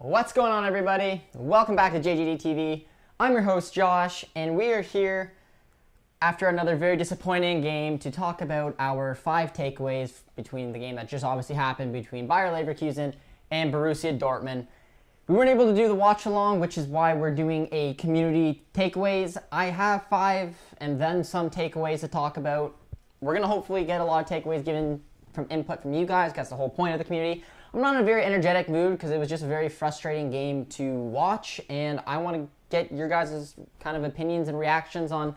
What's going on, everybody? Welcome back to JGD TV. I'm your host, Josh, and we are here after another very disappointing game to talk about our 5 takeaways between the game that just obviously happened between Bayer Leverkusen and Borussia Dortmund. We weren't able to do the watch along, which is why we're doing a community takeaways. I have 5 and then some takeaways to talk about. We're going to hopefully get a lot of takeaways given from input from you guys. That's the whole point of the community. I'm not in a very energetic mood because it was just a very frustrating game to watch, and I want to get your guys' kind of opinions and reactions on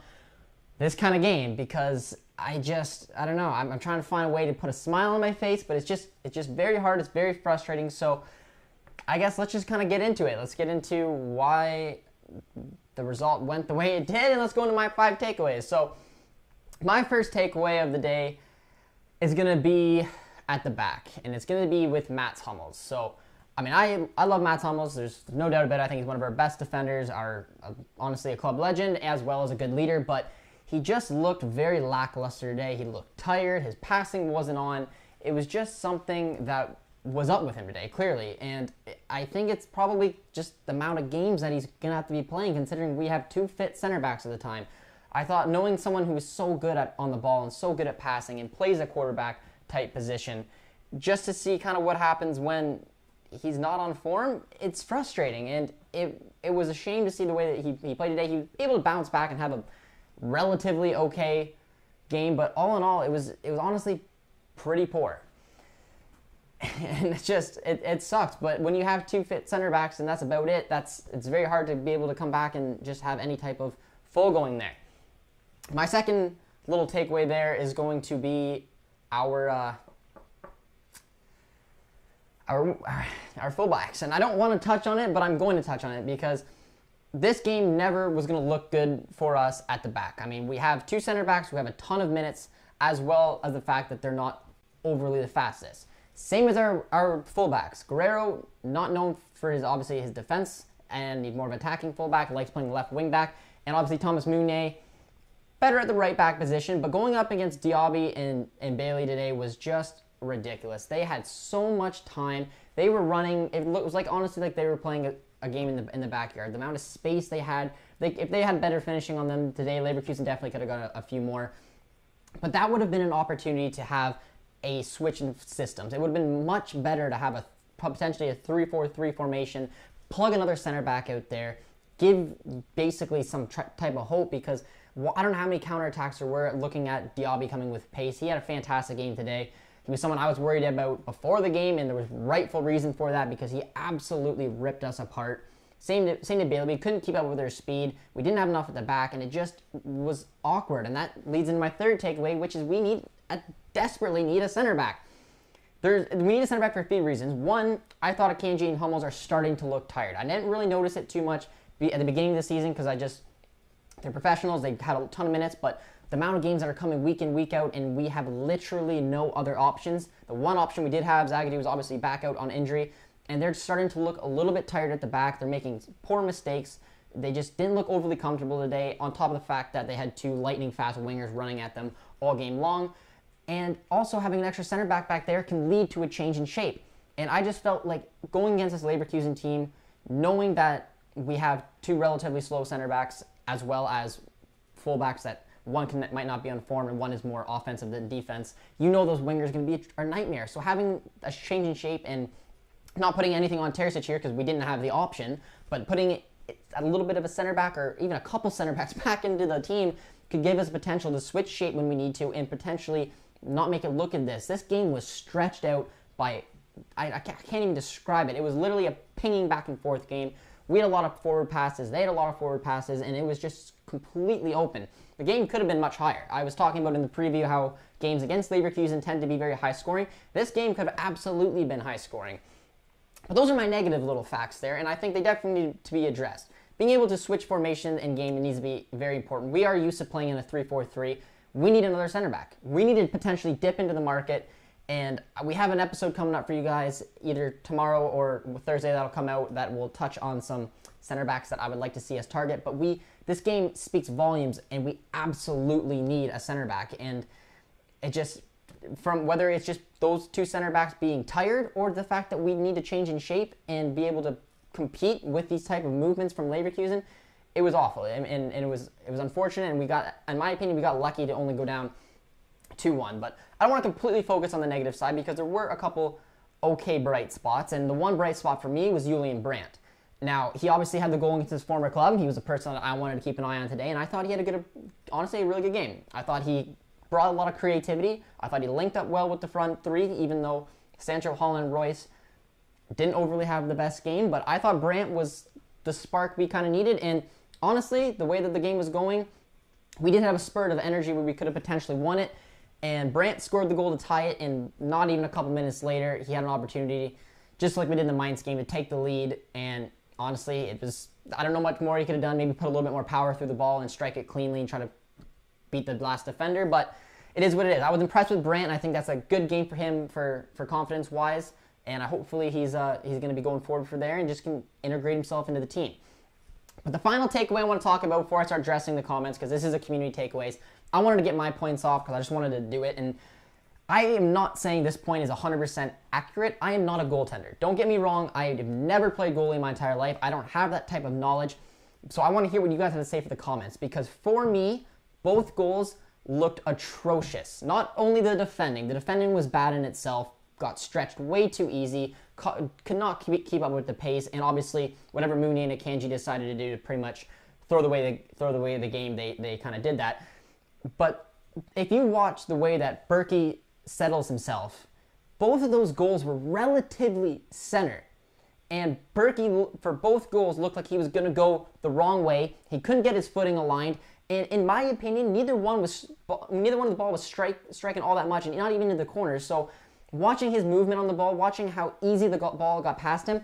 this kind of game because I don't know. I'm trying to find a way to put a smile on my face, but it's just very hard. It's very frustrating. So I guess let's just kind of get into it. Let's get into why the result went the way it did, and let's go into my 5 takeaways. So my first takeaway of the day is going to be at the back, and it's going to be with Mats Hummels. So, I mean, I love Mats Hummels. There's no doubt about it. I think he's one of our best defenders, honestly a club legend, as well as a good leader, but he just looked very lackluster today. He looked tired. His passing wasn't on. It was just something that was up with him today, clearly, and I think it's probably just the amount of games that he's going to have to be playing, considering we have 2 fit center backs at the time. I thought knowing someone who is so good on the ball and so good at passing and plays a quarterback type position, just to see kind of what happens when he's not on form, it's frustrating, and it was a shame to see the way that he played today. He was able to bounce back and have a relatively okay game, but all in all, it was honestly pretty poor. And it sucks, but when you have 2 fit center backs and that's about it, it's very hard to be able to come back and just have any type of full going there. My second little takeaway there is going to be our fullbacks, and I don't want to touch on it, but I'm going to touch on it because this game never was going to look good for us at the back. I mean, we have 2 center backs who have a ton of minutes, as well as the fact that they're not overly the fastest. Same as our fullbacks. Guerrero, not known for his defense, and he's more of an attacking fullback, likes playing the left wing back, and obviously Thomas Meunier, better at the right back position, but going up against Diaby and Bailey today was just ridiculous. They had so much time. They were running. It was like, honestly, like they were playing a game in the backyard. The amount of space they had, if they had better finishing on them today, Leverkusen definitely could have got a few more. But that would have been an opportunity to have a switch in systems. It would have been much better to have potentially a 3-4-3 formation, plug another center back out there, give basically some type of hope, because I don't know how many counterattacks there were looking at Diaby coming with pace. He had a fantastic game today. He was someone I was worried about before the game, and there was rightful reason for that because he absolutely ripped us apart. Same to Bailey. We couldn't keep up with their speed. We didn't have enough at the back, and it just was awkward. And that leads into my third takeaway, which is we desperately need a center back. We need a center back for 3 reasons. One, I thought Akanji and Hummels are starting to look tired. I didn't really notice it too much at the beginning of the season because they're professionals. They had a ton of minutes, but the amount of games that are coming week in, week out, and we have literally no other options. The one option we did have, Zagadou, was obviously back out on injury, and they're starting to look a little bit tired at the back. They're making poor mistakes. They just didn't look overly comfortable today, on top of the fact that they had 2 lightning-fast wingers running at them all game long. And also having an extra center back there can lead to a change in shape. And I just felt like going against this Leverkusen team, knowing that we have 2 relatively slow center backs, as well as fullbacks that one might not be on form and one is more offensive than defense, you know those wingers are going to be a nightmare. So having a change in shape and not putting anything on Terzic here because we didn't have the option, but putting a little bit of a center back or even a couple center backs back into the team could give us potential to switch shape when we need to and potentially not make it look at this. This game was stretched out by, I can't even describe it. It was literally a pinging back and forth game. We had a lot of forward passes. They had a lot of forward passes, and it was just completely open. The game could have been much higher. I was talking about in the preview how games against Leverkusen tend to be very high scoring. This game could have absolutely been high scoring. But those are my negative little facts there, and I think they definitely need to be addressed. Being able to switch formation in game needs to be very important. We are used to playing in a 3-4-3. We need another center back. We need to potentially dip into the market, and we have an episode coming up for you guys either tomorrow or Thursday that'll come out that will touch on some center backs that I would like to see us target. But this game speaks volumes, and we absolutely need a center back. And it just, from whether it's just those 2 center backs being tired or the fact that we need to change in shape and be able to compete with these type of movements from Leverkusen, it was awful, and it was unfortunate, and we got, in my opinion, we got lucky to only go down 2-1. But I don't want to completely focus on the negative side because there were a couple okay bright spots, and the one bright spot for me was Julian Brandt. Now, he obviously had the goal against his former club. He was a person that I wanted to keep an eye on today, and I thought he had honestly, a really good game. I thought he brought a lot of creativity. I thought he linked up well with the front three, even though Sancho, Haaland, Royce didn't overly have the best game. But I thought Brandt was the spark we kind of needed, and honestly, the way that the game was going, we did have a spurt of energy where we could have potentially won it, and Brandt scored the goal to tie it, and not even a couple minutes later, he had an opportunity, just like we did in the Mainz game, to take the lead, and honestly, it was, I don't know much more he could have done, maybe put a little bit more power through the ball and strike it cleanly and try to beat the last defender, but it is what it is. I was impressed with Brandt, and I think that's a good game for him for confidence-wise, and hopefully he's going to be going forward for there and just can integrate himself into the team. But the final takeaway I want to talk about before I start addressing the comments, because this is a community takeaways, I wanted to get my points off because I just wanted to do it, and I am not saying this point is 100% accurate. I am not a goaltender. Don't get me wrong, I have never played goalie in my entire life. I don't have that type of knowledge, so I want to hear what you guys have to say for the comments, because for me, both goals looked atrocious. Not only the defending was bad in itself, got stretched way too easy, could not keep up with the pace, and obviously whatever Mooney and Akanji decided to do to pretty much throw away the game, they kind of did that. But if you watch the way that Berkey settles himself, both of those goals were relatively center. And Berkey, for both goals, looked like he was going to go the wrong way. He couldn't get his footing aligned. And in my opinion, neither one of the ball was striking all that much, and not even into the corners. So watching his movement on the ball, watching how easy the ball got past him,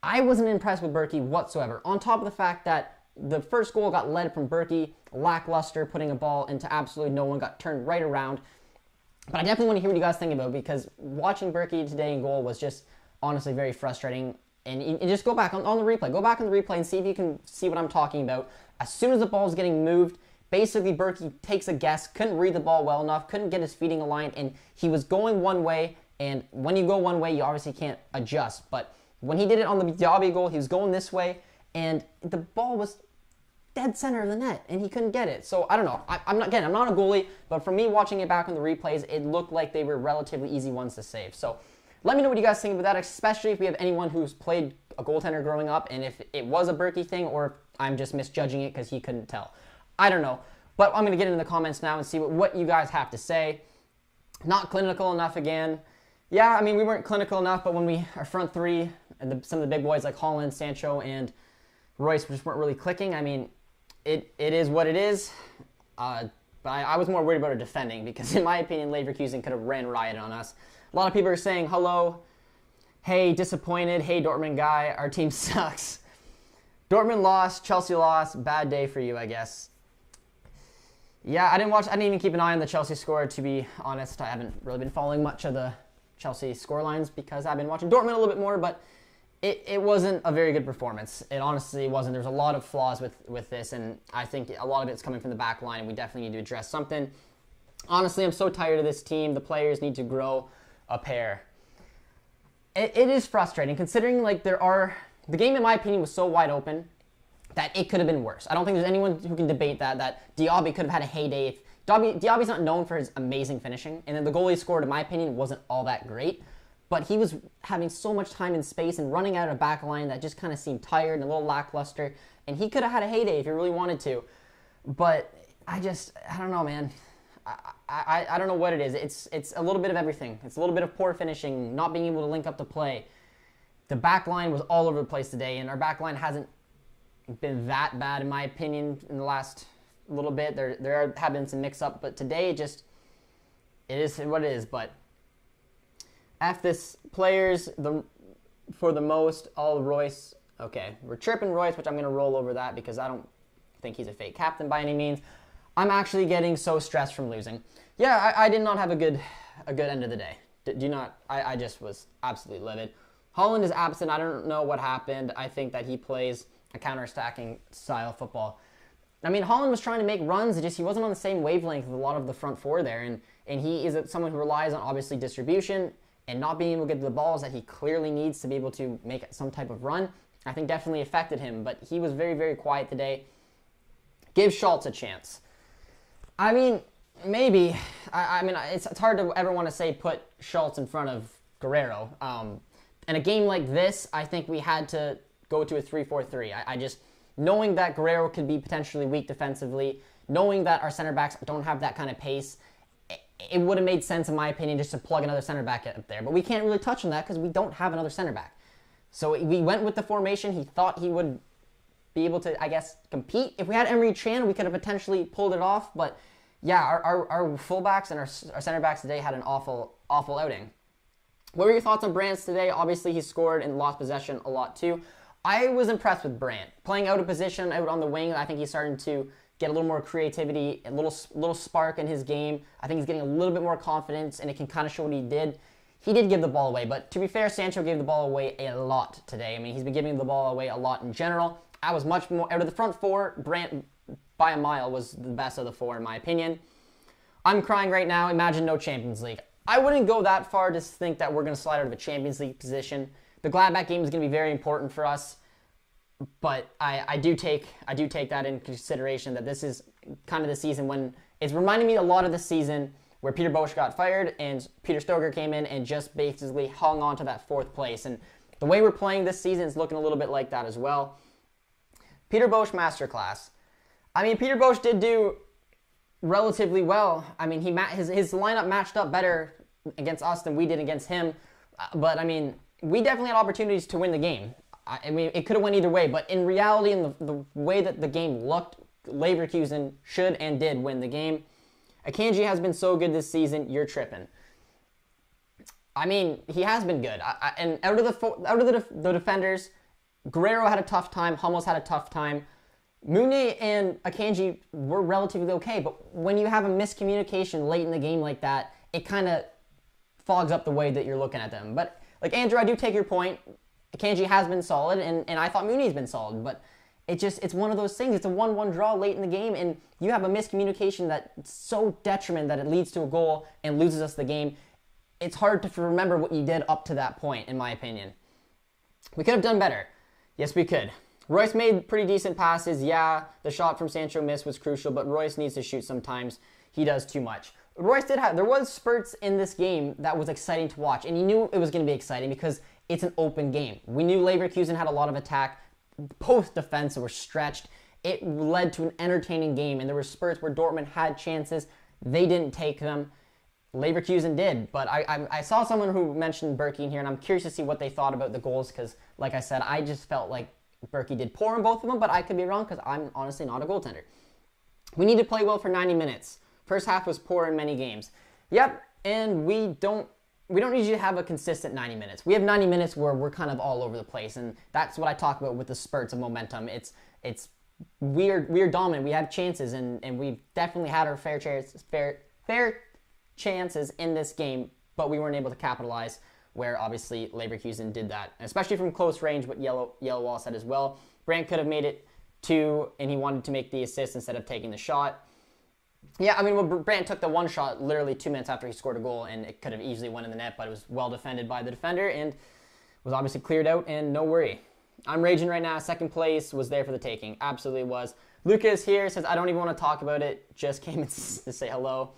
I wasn't impressed with Berkey whatsoever. On top of the fact that the first goal got led from Berkey, lackluster, putting a ball into absolutely no one, got turned right around. But I definitely want to hear what you guys think about it, because watching Berkey today in goal was just honestly very frustrating. And just go back on the replay. Go back on the replay and see if you can see what I'm talking about. As soon as the ball is getting moved, basically Berkey takes a guess, couldn't read the ball well enough, couldn't get his feet aligned, and he was going one way. And when you go one way, you obviously can't adjust. But when he did it on the Diaby goal, he was going this way, and the ball was dead center of the net, and he couldn't get it. So I don't know. I'm not a goalie, but for me, watching it back on the replays, it looked like they were relatively easy ones to save. So let me know what you guys think about that, especially if we have anyone who's played a goaltender growing up, and if it was a Berkey thing, or if I'm just misjudging it because he couldn't tell. I don't know. But I'm going to get into the comments now and see what you guys have to say. Not clinical enough again. Yeah, I mean, we weren't clinical enough, but when our front three, and some of the big boys like Haaland, Sancho, and Royce just weren't really clicking. I mean, it is what it is. But I was more worried about our defending, because in my opinion, Leverkusen could have ran riot on us. A lot of people are saying, hello, hey, disappointed, hey, Dortmund guy, our team sucks. Dortmund lost, Chelsea lost, bad day for you, I guess. Yeah, I didn't even keep an eye on the Chelsea score, to be honest. I haven't really been following much of the Chelsea scorelines because I've been watching Dortmund a little bit more, but it wasn't a very good performance. It honestly wasn't. There's a lot of flaws with this, and I think a lot of it's coming from the back line, and we definitely need to address something. Honestly, I'm so tired of this team. The players need to grow a pair. It is frustrating, considering the game, in my opinion, was so wide open that it could have been worse. I don't think there's anyone who can debate that Diaby could have had a heyday. If Diaby's not known for his amazing finishing, and then the goal he scored, in my opinion, wasn't all that great. But he was having so much time and space and running out of a back line that just kind of seemed tired and a little lackluster. And he could have had a heyday if he really wanted to. But I don't know, man. I don't know what it is. It's a little bit of everything. It's a little bit of poor finishing, not being able to link up the play. The back line was all over the place today, and our back line hasn't been that bad, in my opinion, in the last little bit. There have been some mix-up, but today it is what it is. But F this players for the most, all Royce. Okay, we're chirping Royce, which I'm going to roll over that because I don't think he's a fake captain by any means. I'm actually getting so stressed from losing. Yeah, I did not have a good end of the day. Do you not? I just was absolutely livid. Haaland is absent. I don't know what happened. I think that he plays a counter-attacking style football. I mean, Haaland was trying to make runs. He wasn't on the same wavelength with a lot of the front four there. And he is someone who relies on, obviously, distribution and not being able to get the balls that he clearly needs to be able to make some type of run. I think definitely affected him, but he was very, very quiet today. Give Schultz a chance. I mean, maybe. I mean, it's hard to ever want to say put Schultz in front of Guerrero. In a game like this, I think we had to go to a 3-4-3. I just, knowing that Guerrero could be potentially weak defensively, knowing that our center backs don't have that kind of pace, it would have made sense, in my opinion, just to plug another center back up there. But we can't really touch on that because we don't have another center back. So we went with the formation. He thought he would be able to, I guess, compete. If we had Emery Chan, we could have potentially pulled it off. But yeah, our fullbacks and our center backs today had an awful outing. What were your thoughts on Brandt today? Obviously, he scored and lost possession a lot too. I was impressed with Brandt. Playing out of position, out on the wing, I think he's starting to get a little more creativity, a little spark in his game. I think he's getting a little bit more confidence, and it can kind of show what he did. He did give the ball away, but to be fair, Sancho gave the ball away a lot today. I mean, he's been giving the ball away a lot in general. I was much more, out of the front four, Brandt, by a mile, was the best of the four, in my opinion. I'm crying right now. Imagine no Champions League. I wouldn't go that far to think that we're going to slide out of a Champions League position. The Gladbach game is going to be very important for us, but I do take that into consideration, that this is kind of the season when it's reminding me a lot of the season where Peter Bosz got fired and Peter Stoger came in and just basically hung on to that fourth place. And the way we're playing this season is looking a little bit like that as well. Peter Bosz masterclass. I mean, Peter Bosz did do relatively well. I mean, his lineup matched up better against us than we did against him. But I mean, we definitely had opportunities to win the game. I mean, it could have went either way. But in reality, in the way that the game looked, Leverkusen should and did win the game. Akanji has been so good this season. You're tripping. I mean, he has been good. And out of the defenders, Guerrero had a tough time. Hummels had a tough time. Mounié and Akanji were relatively okay, but when you have a miscommunication late in the game like that, it kind of fogs up the way that you're looking at them. But, like, Andrew, I do take your point. Akanji has been solid, and I thought Mounié's been solid, but it's one of those things. It's a 1-1 draw late in the game, and you have a miscommunication that's so detriment that it leads to a goal and loses us the game. It's hard to remember what you did up to that point, in my opinion. We could have done better. Yes, we could. Royce made pretty decent passes. Yeah, the shot from Sancho missed was crucial, but Royce needs to shoot sometimes. He does too much. Royce there was spurts in this game that was exciting to watch, and you knew it was going to be exciting because it's an open game. We knew Leverkusen had a lot of attack. Both defenses were stretched. It led to an entertaining game, and there were spurts where Dortmund had chances. They didn't take them. Leverkusen did, but I saw someone who mentioned Berkey in here, and I'm curious to see what they thought about the goals because, like I said, I just felt like Berkey did poor in both of them, but I could be wrong because I'm honestly not a goaltender. We need to play well for 90 minutes. First half was poor in many games. Yep, and we don't need you to have a consistent 90 minutes. We have 90 minutes where we're kind of all over the place, and that's what I talk about with the spurts of momentum. We are dominant. We have chances, and we've definitely had our fair chances in this game, but we weren't able to capitalize, where obviously Leverkusen did that, especially from close range, what Yellow Wall said as well. Brandt could have made it 2, and he wanted to make the assist instead of taking the shot. Yeah, I mean, well, Brandt took the one shot literally 2 minutes after he scored a goal, and it could have easily went in the net, but it was well defended by the defender, and was obviously cleared out, and no worry. I'm raging right now. Second place was there for the taking. Absolutely was. Lucas here says, I don't even want to talk about it. Just came to say hello.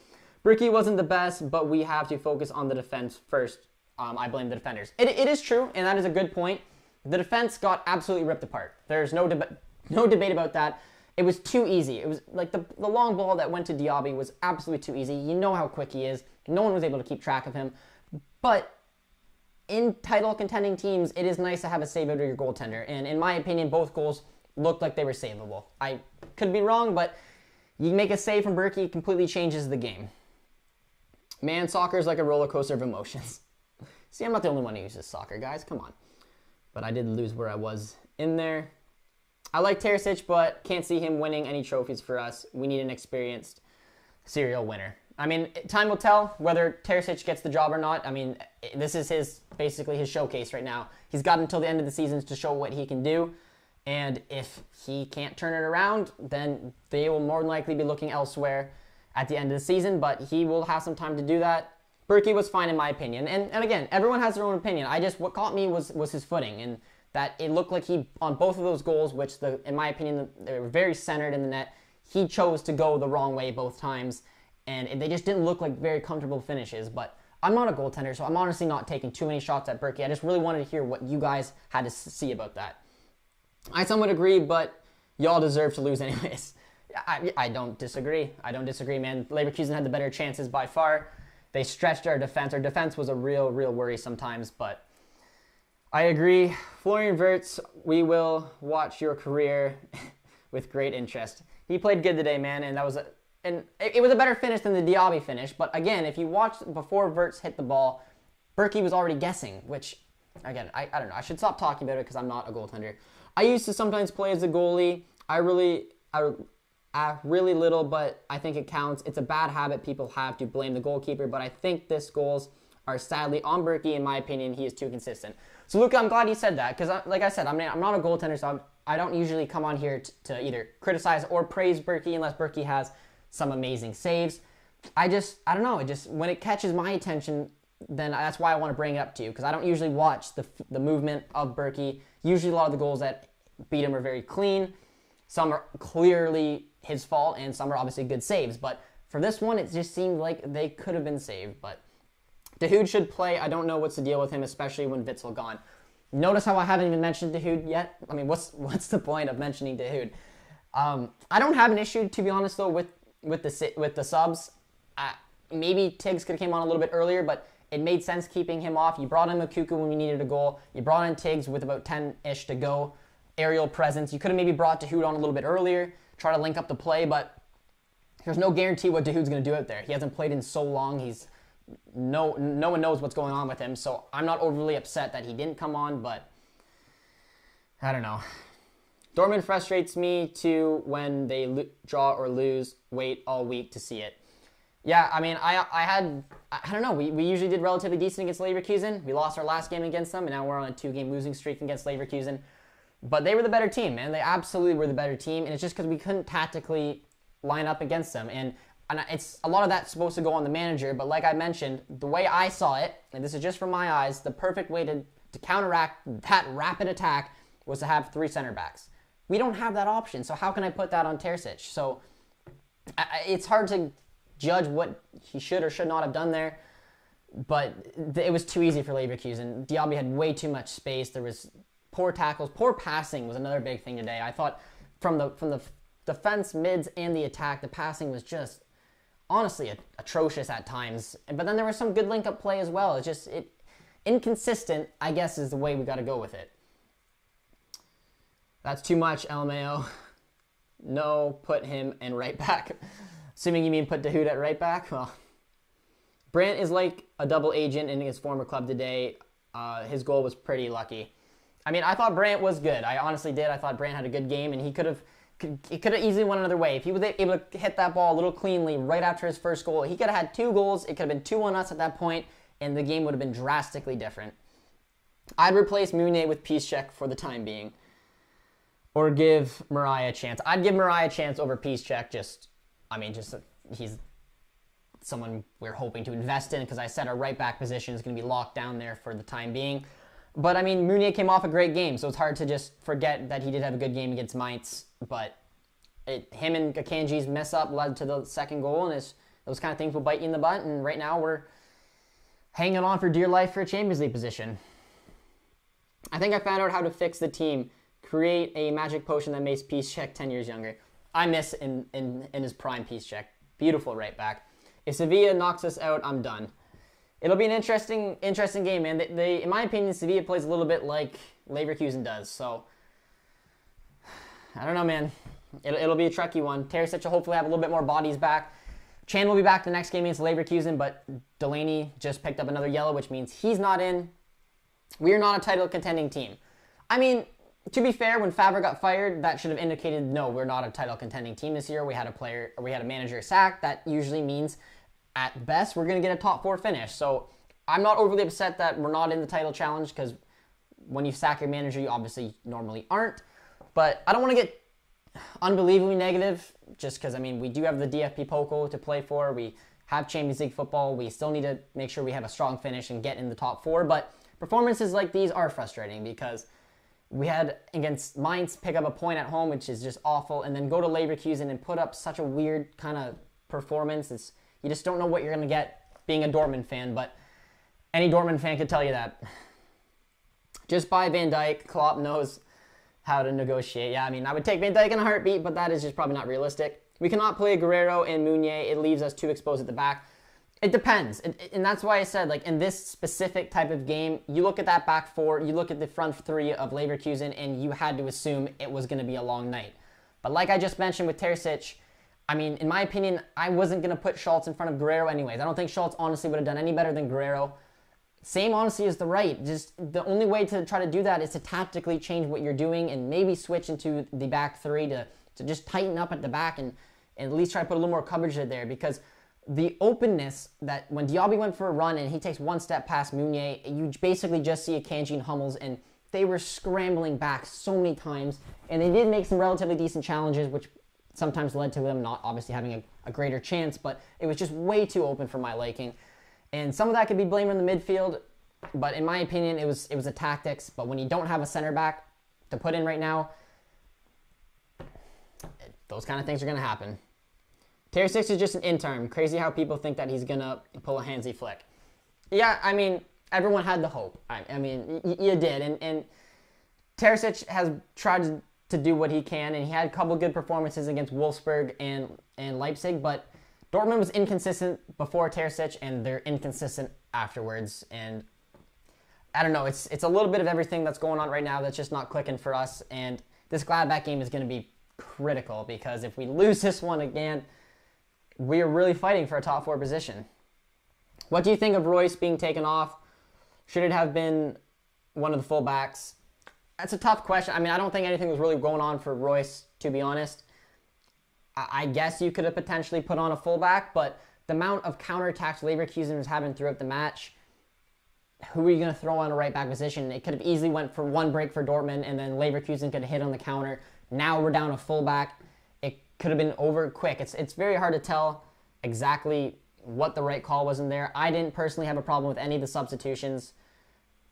Bricky wasn't the best, but we have to focus on the defense first. I blame the defenders. It is true, and that is a good point. The defense got absolutely ripped apart. There's no debate about that. It was too easy. It was like the long ball that went to Diaby was absolutely too easy. You know how quick he is. No one was able to keep track of him. But in title contending teams, it is nice to have a save over your goaltender. And in my opinion, both goals looked like they were savable. I could be wrong, but you make a save from Berkey, it completely changes the game. Man, soccer is like a roller coaster of emotions. See, I'm not the only one who uses soccer, guys. Come on. But I did lose where I was in there. I like Terzic, but can't see him winning any trophies for us. We need an experienced serial winner. I mean, time will tell whether Terzic gets the job or not. I mean, this is basically his showcase right now. He's got until the end of the season to show what he can do. And if he can't turn it around, then they will more than likely be looking elsewhere at the end of the season. But he will have some time to do that. Berkey was fine in my opinion. And again, everyone has their own opinion. What caught me was his footing. And that it looked like he, on both of those goals, which in my opinion, they were very centered in the net, he chose to go the wrong way both times, and they just didn't look like very comfortable finishes. But I'm not a goaltender, so I'm honestly not taking too many shots at Berkey. I just really wanted to hear what you guys had to see about that. I somewhat agree, but y'all deserve to lose anyways. I don't disagree. I don't disagree, man. Leverkusen had the better chances by far. They stretched our defense. Our defense was a real worry sometimes, but I agree. Florian Wirtz, we will watch your career with great interest. He played good today, man, and it was a better finish than the Diaby finish. But again, if you watched before Wirtz hit the ball, Berkey was already guessing, which, again, I don't know. I should stop talking about it because I'm not a goaltender. I used to sometimes play as a goalie. I really little, but I think it counts. It's a bad habit people have to blame the goalkeeper, but I think this goals are sadly on Berkey. In my opinion, he is too consistent. So, Luca, I'm glad you said that because, like I said, I'm not a goaltender, so I don't usually come on here to either criticize or praise Berkey unless Berkey has some amazing saves. I don't know. When it catches my attention, then that's why I want to bring it up to you because I don't usually watch the movement of Berkey. Usually, a lot of the goals that beat him are very clean. Some are clearly his fault, and some are obviously good saves. But for this one, it just seemed like they could have been saved. But Dahoud should play. I don't know what's the deal with him, especially when Witsel gone. Notice how I haven't even mentioned Dahoud yet? I mean, what's the point of mentioning Dahoud? I don't have an issue, to be honest, though, with the subs. Maybe Tiggs could have came on a little bit earlier, but it made sense keeping him off. You brought in Makuku when you needed a goal. You brought in Tiggs with about 10-ish to go. Aerial presence. You could have maybe brought Dahoud on a little bit earlier, try to link up the play, but there's no guarantee what Dahoud's going to do out there. He hasn't played in so long. No one knows what's going on with him, so I'm not overly upset that he didn't come on, but I don't know. Dortmund frustrates me too when they draw or lose. Wait all week to see it. Yeah, I mean, I don't know. We usually did relatively decent against Leverkusen. We lost our last game against them, and now we're on a 2-game losing streak against Leverkusen. But they were the better team, man. They absolutely were the better team, and it's just because we couldn't tactically line up against them. And it's a lot of that's supposed to go on the manager, but like I mentioned, the way I saw it, and this is just from my eyes, the perfect way to counteract that rapid attack was to have 3 center backs. We don't have that option, so how can I put that on Terzic? So it's hard to judge what he should or should not have done there, but it was too easy for Leverkusen. Diaby had way too much space. There was poor tackles. Poor passing was another big thing today. I thought from the defense, mids, and the attack, the passing was just honestly atrocious at times. But then there was some good link-up play as well. It's just inconsistent, I guess, is the way we got to go with it. That's too much, LMAO. No, put him in right back. Assuming you mean put Dahoud at right back? Well, Brandt is like a double agent in his former club today. His goal was pretty lucky. I mean, I thought Brandt was good. I honestly did. I thought Brandt had a good game, and it could have easily went another way. If he was able to hit that ball a little cleanly right after his first goal, he could have had 2 goals. It could have been 2-1 us at that point, and the game would have been drastically different. I'd replace Meunier with Piszczek for the time being, or give Mariah a chance. I'd give Mariah a chance over Piszczek. He's someone we're hoping to invest in because I said our right back position is going to be locked down there for the time being. But, I mean, Meunier came off a great game, so it's hard to just forget that he did have a good game against Mainz. But him and Akanji's mess up led to the second goal, and those kind of things will bite you in the butt. And right now we're hanging on for dear life for a Champions League position. I think I found out how to fix the team. Create a magic potion that makes Piszczek 10 years younger. I miss in his prime Piszczek. Beautiful right back. If Sevilla knocks us out, I'm done. It'll be an interesting game, man. They, in my opinion, Sevilla plays a little bit like Leverkusen does. So, I don't know, man. It'll be a tricky one. Terzic will hopefully have a little bit more bodies back. Chan will be back the next game against Leverkusen, but Delaney just picked up another yellow, which means he's not in. We are not a title contending team. I mean, to be fair, when Favre got fired, that should have indicated, no, we're not a title contending team this year. We had a manager sacked. That usually means, at best, we're going to get a top 4 finish. So I'm not overly upset that we're not in the title challenge because when you sack your manager, you obviously normally aren't. But I don't want to get unbelievably negative just because, I mean, we do have the DFB Pokal to play for. We have Champions League football. We still need to make sure we have a strong finish and get in the top 4. But performances like these are frustrating because We had against Mainz pick up a point at home, which is just awful, and then go to Leverkusen and put up such a weird kind of performance. You just don't know what you're going to get being a Dortmund fan, but any Dortmund fan could tell you that. Just buy Van Dijk. Klopp knows how to negotiate. Yeah, I mean, I would take Van Dijk in a heartbeat, but that is just probably not realistic. We cannot play Guerrero and Meunier. It leaves us too exposed at the back. It depends, and that's why I said, like, in this specific type of game, you look at that back four, you look at the front three of Leverkusen, and you had to assume it was going to be a long night. But like I just mentioned with Terzic, I mean, in my opinion, I wasn't going to put Schultz in front of Guerrero anyways. I don't think Schultz honestly would have done any better than Guerrero. Same honestly as the right. Just the only way to try to do that is to tactically change what you're doing and maybe switch into the back three to just tighten up at the back and at least try to put a little more coverage there, because the openness that when Diaby went for a run and he takes one step past Meunier, you basically just see Akanji and Hummels, and they were scrambling back so many times, and they did make some relatively decent challenges, which sometimes led to them not obviously having a greater chance, but it was just way too open for my liking. And some of that could be blamed on the midfield, but in my opinion, it was a tactics. But when you don't have a center back to put in right now, those kind of things are going to happen. Terzic is just an intern. Crazy how people think that he's going to pull a Hansi Flick. Yeah, I mean, everyone had the hope. I mean, you did. And Terzic has tried to do what he can, and he had a couple good performances against Wolfsburg and Leipzig, but Dortmund was inconsistent before Terzic, and they're inconsistent afterwards. And I don't know, it's a little bit of everything that's going on right now that's just not clicking for us. And this Gladbach game is going to be critical, because if we lose this one again, we are really fighting for a top four position. What do you think of Royce being taken off? Should it have been one of the fullbacks? That's a tough question. I mean, I don't think anything was really going on for Royce, to be honest. I guess you could have potentially put on a fullback, but the amount of counterattacks Leverkusen was having throughout the match, who are you going to throw on a right back position? It could have easily went for one break for Dortmund, and then Leverkusen could have hit on the counter. Now we're down a fullback. It could have been over quick. It's very hard to tell exactly what the right call was in there. I didn't personally have a problem with any of the substitutions,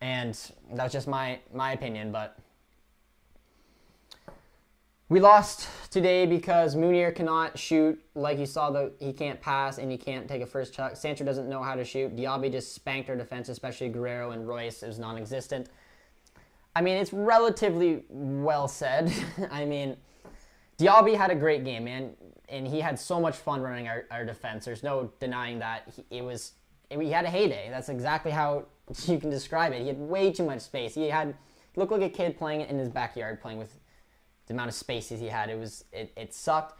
and that was just my opinion. But we lost today because Meunier cannot shoot. Like you saw, he can't pass and he can't take a first shot. Sancho doesn't know how to shoot. Diaby just spanked our defense, especially Guerrero and Royce. It was non-existent. I mean, it's relatively well said. I mean, Diaby had a great game, man, and he had so much fun running our defense. There's no denying that. He had a heyday. That's exactly how you can describe it. He had way too much space. He looked like a kid playing in his backyard, playing with the amount of spaces he had. It sucked.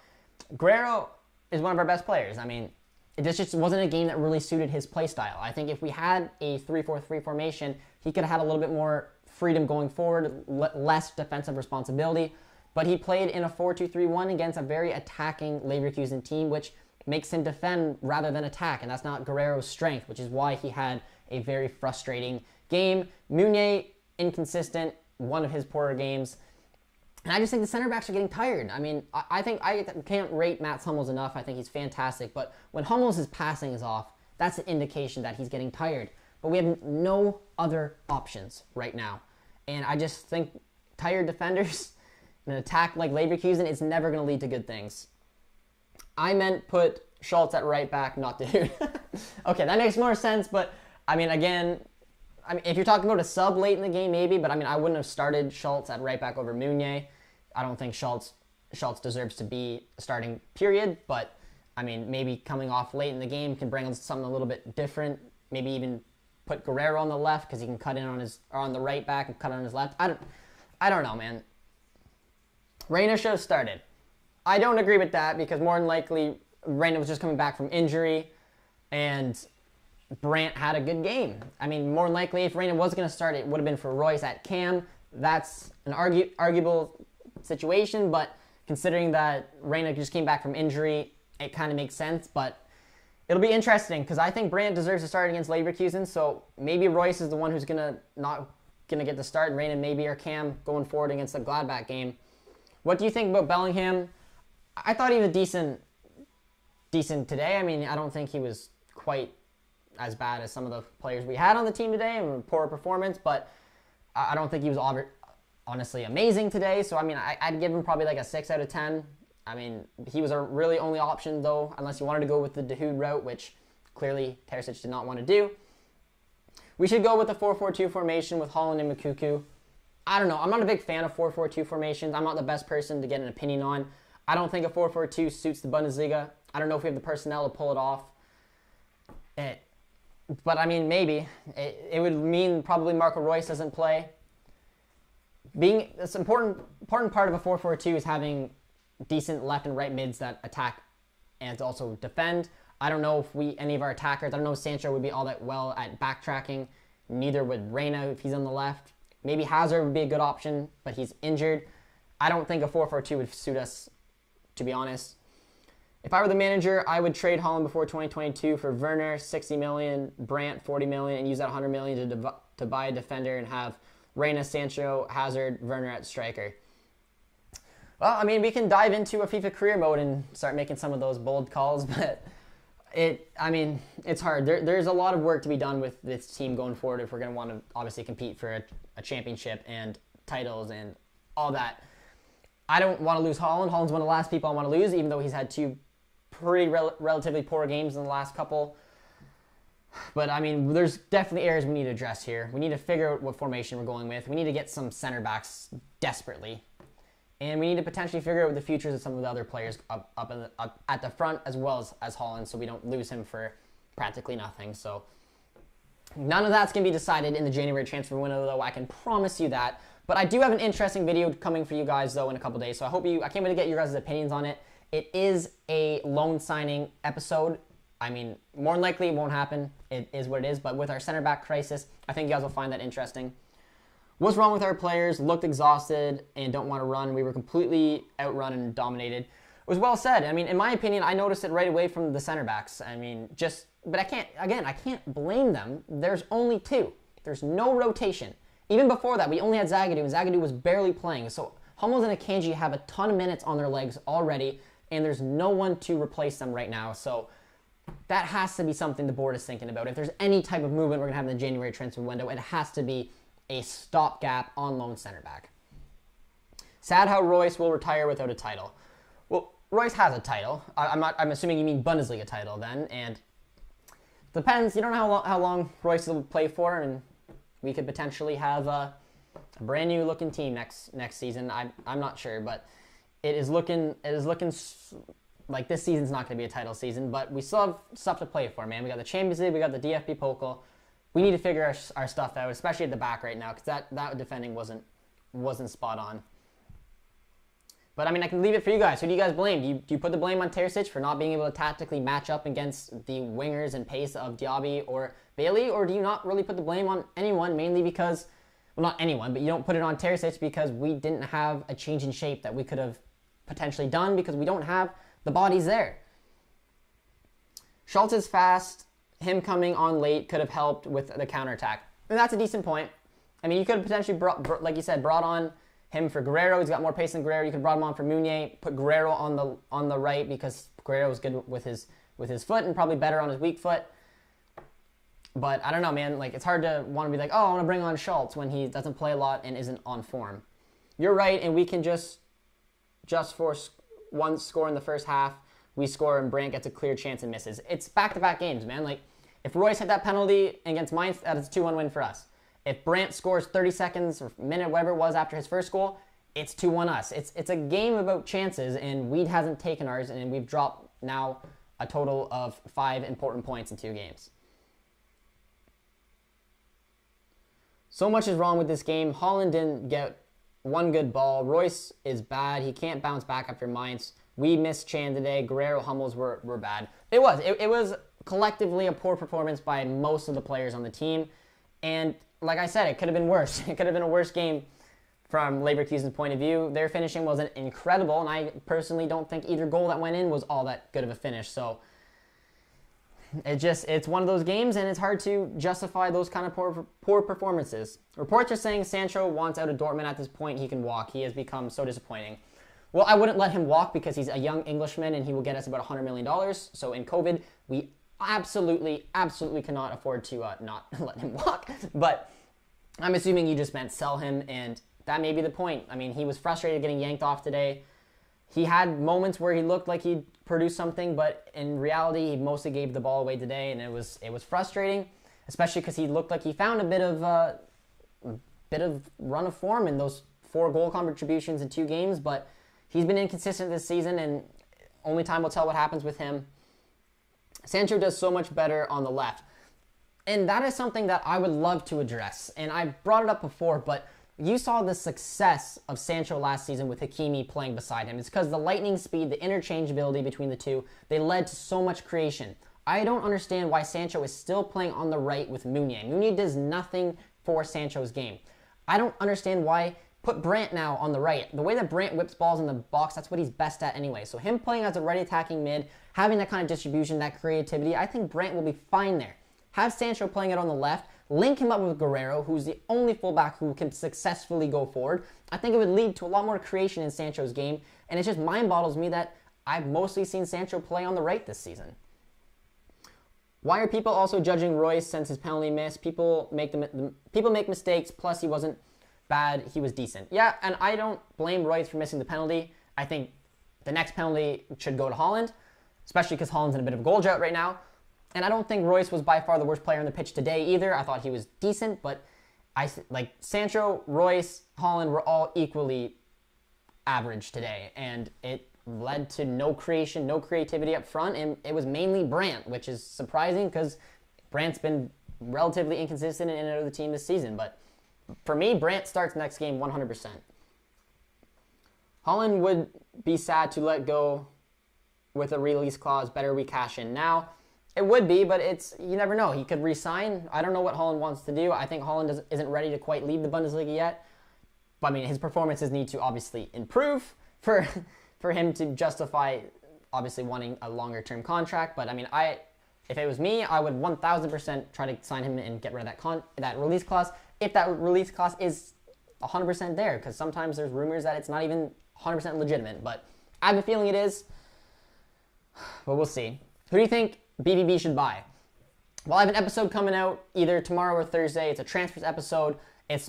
Guerrero is one of our best players. I mean, it just wasn't a game that really suited his play style. I think if we had a 3-4-3 formation, he could have had a little bit more freedom going forward, less defensive responsibility. But he played in a 4-2-3-1 against a very attacking Leverkusen team, which makes him defend rather than attack, and that's not Guerrero's strength, which is why he had a very frustrating game. Meunier, inconsistent, one of his poorer games. And I just think the center backs are getting tired. I mean, I think I can't rate Mats Hummels enough. I think he's fantastic. But when Hummels' passing is off, that's an indication that he's getting tired. But we have no other options right now. And I just think tired defenders, an attack like Leverkusen, it's never going to lead to good things. I meant put Schultz at right back, not Dude. Okay, that makes more sense. But, I mean, again, if you're talking about a sub late in the game, maybe. But, I mean, I wouldn't have started Schultz at right back over Meunier. I don't think Schultz deserves to be starting, period. But, I mean, maybe coming off late in the game can bring us something a little bit different. Maybe even put Guerrero on the left because he can cut in on the right back and cut on his left. I don't know, man. Reina should have started. I don't agree with that because more than likely Reina was just coming back from injury and Brandt had a good game. I mean, more than likely if Reina was going to start, it would have been for Royce at cam. That's an arguable situation, but considering that Reina just came back from injury, it kind of makes sense. But it'll be interesting because I think Brandt deserves to start against Leverkusen, so maybe Royce is the one who's not going to get the start, and Reina maybe our cam going forward against the Gladbach game. What do you think about Bellingham? I thought he was decent today. I mean, I don't think he was quite as bad as some of the players we had on the team today, and poor performance, but I don't think he was honestly amazing today. So, I mean, I'd give him probably like a 6 out of 10. I mean, he was our really only option, though, unless you wanted to go with the Dahoud route, which clearly Terzic did not want to do. We should go with the 4-4-2 formation with Haaland and Moukoko. I don't know. I'm not a big fan of 4-4-2 formations. I'm not the best person to get an opinion on. I don't think a 4-4-2 suits the Bundesliga. I don't know if we have the personnel to pull it off. But, I mean, maybe. It would mean probably Marco Reus doesn't play. It's important part of a 4-4-2 is having decent left and right mids that attack and also defend. I don't know if any of our attackers, I don't know if Sancho would be all that well at backtracking. Neither would Reina if he's on the left. Maybe Hazard would be a good option, but he's injured. I don't think a 4-4-2 would suit us, to be honest. If I were the manager, I would trade Haaland before 2022 for Werner, 60 million, Brandt, 40 million, and use that 100 million to buy a defender and have Reina, Sancho, Hazard, Werner at striker. Well, I mean, we can dive into a FIFA career mode and start making some of those bold calls, but it's hard. There's a lot of work to be done with this team going forward if we're going to want to obviously compete for a championship and titles and all that. I don't want to lose Haaland. Haaland's one of the last people I want to lose, even though he's had two pretty relatively poor games in the last couple. But, I mean, there's definitely areas we need to address here. We need to figure out what formation we're going with. We need to get some center backs desperately. And we need to potentially figure out the futures of some of the other players up at the front as well as Haaland, so we don't lose him for practically nothing. So none of that's going to be decided in the January transfer window, though. I can promise you that. But I do have an interesting video coming for you guys, though, in a couple days. So I can't wait to get your guys' opinions on it. It is a loan signing episode. I mean, more than likely it won't happen. It is what it is. But with our center back crisis, I think you guys will find that interesting. What's wrong with our players? Looked exhausted and don't want to run. We were completely outrun and dominated. It was well said. I mean, in my opinion, I noticed it right away from the center backs. I mean, but I can't blame them. There's only two. There's no rotation. Even before that, we only had Zagadou, and Zagadou was barely playing. So Hummels and Akanji have a ton of minutes on their legs already, and there's no one to replace them right now. So that has to be something the board is thinking about. If there's any type of movement we're going to have in the January transfer window, it has to be a stopgap on loan center back. Sad how Reus will retire without a title. Well, Reus has a title. I'm assuming you mean Bundesliga title then, and depends. You don't know how long Reus will play for, and we could potentially have a brand new looking team next season. I'm not sure, but it is looking like this season's not going to be a title season, but we still have stuff to play for, man. We got the Champions League, we got the DFB Pokal. We need to figure our stuff out, especially at the back right now, because that defending wasn't spot on. But, I mean, I can leave it for you guys. Who do you guys blame? Do you put the blame on Terzic for not being able to tactically match up against the wingers and pace of Diaby or Bailey? Or do you not really put the blame on anyone, mainly because, well, not anyone, but you don't put it on Terzic because we didn't have a change in shape that we could have potentially done because we don't have the bodies there. Schultz is fast. Him coming on late could have helped with the counterattack. And that's a decent point. I mean, you could have potentially, like you said, brought on him for Guerrero. He's got more pace than Guerrero. You could have brought him on for Meunier, put Guerrero on the right because Guerrero was good with his foot and probably better on his weak foot. But I don't know, man. Like, it's hard to want to be like, oh, I want to bring on Schultz when he doesn't play a lot and isn't on form. You're right, and we can just force one score in the first half. We score and Brandt gets a clear chance and misses. It's back-to-back games, man. Like, if Reus had that penalty against Mainz, that is a 2-1 win for us. If Brandt scores 30 seconds or minute, whatever it was after his first goal, it's 2-1 us. It's a game about chances, and Weed hasn't taken ours, and we've dropped now a total of 5 important points in 2 games. So much is wrong with this game. Haaland didn't get one good ball. Reus is bad. He can't bounce back after Mainz. We missed Chan today. Guerrero, Hummels were bad. It was collectively a poor performance by most of the players on the team. And like I said, it could have been worse. It could have been a worse game from Leverkusen's point of view. Their finishing wasn't incredible, and I personally don't think either goal that went in was all that good of a finish. So it's one of those games, and it's hard to justify those kind of poor performances. Reports are saying Sancho wants out of Dortmund at this point. He can walk. He has become so disappointing. Well, I wouldn't let him walk because he's a young Englishman, and he will get us about $100 million. So in COVID, we absolutely cannot afford to not let him walk. But I'm assuming you just meant sell him, and that may be the point. I mean, he was frustrated getting yanked off today. He had moments where he looked like he'd produced something, but in reality, he mostly gave the ball away today, and it was frustrating, especially because he looked like he found a bit of run of form in those 4 goal contributions in 2 games, but he's been inconsistent this season, and only time will tell what happens with him. Sancho does so much better on the left, and that is something that I would love to address, and I brought it up before, but you saw the success of Sancho last season with Hakimi playing beside him. It's because the lightning speed, the interchangeability between the two, they led to so much creation. I don't understand why Sancho is still playing on the right with Meunier. Meunier does nothing for Sancho's game. I don't understand why. Put Brandt now on the right. The way that Brandt whips balls in the box, that's what he's best at anyway. So him playing as a right attacking mid, having that kind of distribution, that creativity, I think Brandt will be fine there. Have Sancho playing it on the left, link him up with Guerrero, who's the only fullback who can successfully go forward. I think it would lead to a lot more creation in Sancho's game, and it just mind boggles me that I've mostly seen Sancho play on the right this season. Why are people also judging Royce since his penalty miss? People make mistakes, plus he wasn't bad, he was decent. Yeah, and I don't blame Royce for missing the penalty. I think the next penalty should go to Haaland, especially because Haaland's in a bit of a goal drought right now. And I don't think Royce was by far the worst player on the pitch today either. I thought he was decent, but Sancho, Royce, Haaland were all equally average today, and it led to no creation, no creativity up front, and it was mainly Brandt, which is surprising because Brandt's been relatively inconsistent in and out of the team this season. But for me, Brandt starts next game 100%. Haaland would be sad to let go with a release clause. Better we cash in now. It would be, but you never know. He could re-sign. I don't know what Haaland wants to do. I think Haaland isn't ready to quite leave the Bundesliga yet. But I mean, his performances need to obviously improve for him to justify obviously wanting a longer-term contract. But I mean, if it was me, I would 1,000% try to sign him and get rid of that release clause. If that release clause is 100% there, because sometimes there's rumors that it's not even 100% legitimate. But I have a feeling it is. But we'll see. Who do you think BBB should buy? Well, I have an episode coming out either tomorrow or Thursday. It's a transfers episode. It's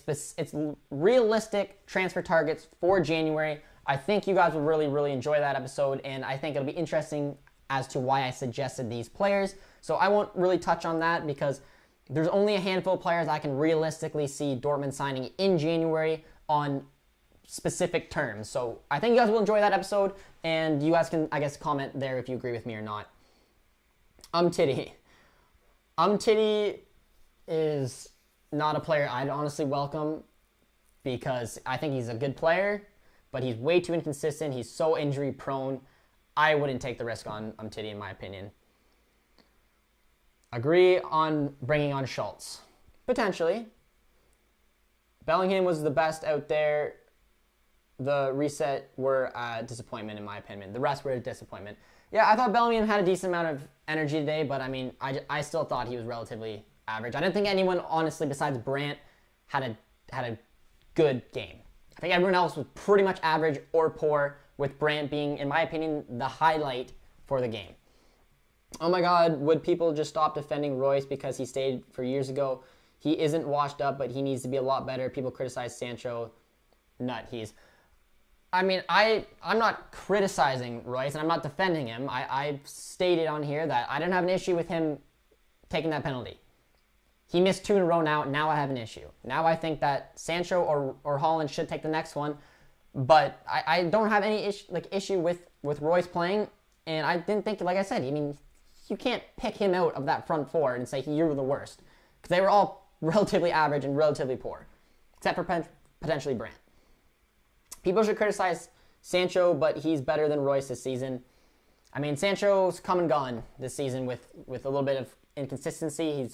realistic transfer targets for January. I think you guys will really, really enjoy that episode, and I think it'll be interesting as to why I suggested these players. So I won't really touch on that because there's only a handful of players I can realistically see Dortmund signing in January on specific terms. So I think you guys will enjoy that episode, and you guys can, I guess, comment there if you agree with me or not. Umtiti is not a player I'd honestly welcome because I think he's a good player, but he's way too inconsistent. He's so injury prone. I wouldn't take the risk on Umtiti in my opinion. Agree on bringing on Schultz. Potentially. Bellingham was the best out there. The reset were a disappointment in my opinion. The rest were a disappointment. Yeah, I thought Bellingham had a decent amount of energy today, but I mean, I still thought he was relatively average. I didn't think anyone, honestly, besides Brandt, had a good game. I think everyone else was pretty much average or poor, with Brandt being, in my opinion, the highlight for the game. Oh my God, would people just stop defending Royce because he stayed for years ago? He isn't washed up, but he needs to be a lot better. People criticize Sancho. I mean, I'm not criticizing Royce, and I'm not defending him. I've stated on here that I didn't have an issue with him taking that penalty. He missed 2 in a row now. Now I have an issue. Now I think that Sancho or Haaland should take the next one. But I don't have any issue with Royce playing. And I didn't think, like I said, I mean, you can't pick him out of that front four and say you're the worst. Because they were all relatively average and relatively poor. Except for potentially Brandt. People should criticize Sancho, but he's better than Royce this season. I mean, Sancho's come and gone this season with a little bit of inconsistency.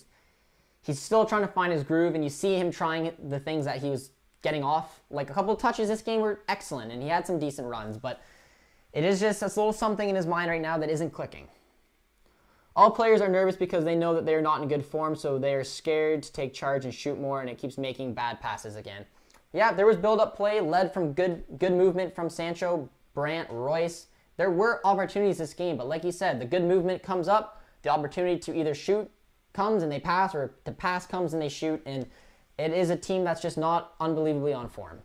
He's still trying to find his groove, and you see him trying the things that he was getting off. Like a couple of touches this game were excellent, and he had some decent runs, but it is just a little something in his mind right now that isn't clicking. All players are nervous because they know that they are not in good form, so they are scared to take charge and shoot more, and it keeps making bad passes again. Yeah, there was build-up play, led from good movement from Sancho, Brandt, Royce. There were opportunities this game, but like you said, the good movement comes up, the opportunity to either shoot comes and they pass, or the pass comes and they shoot, and it is a team that's just not unbelievably on form.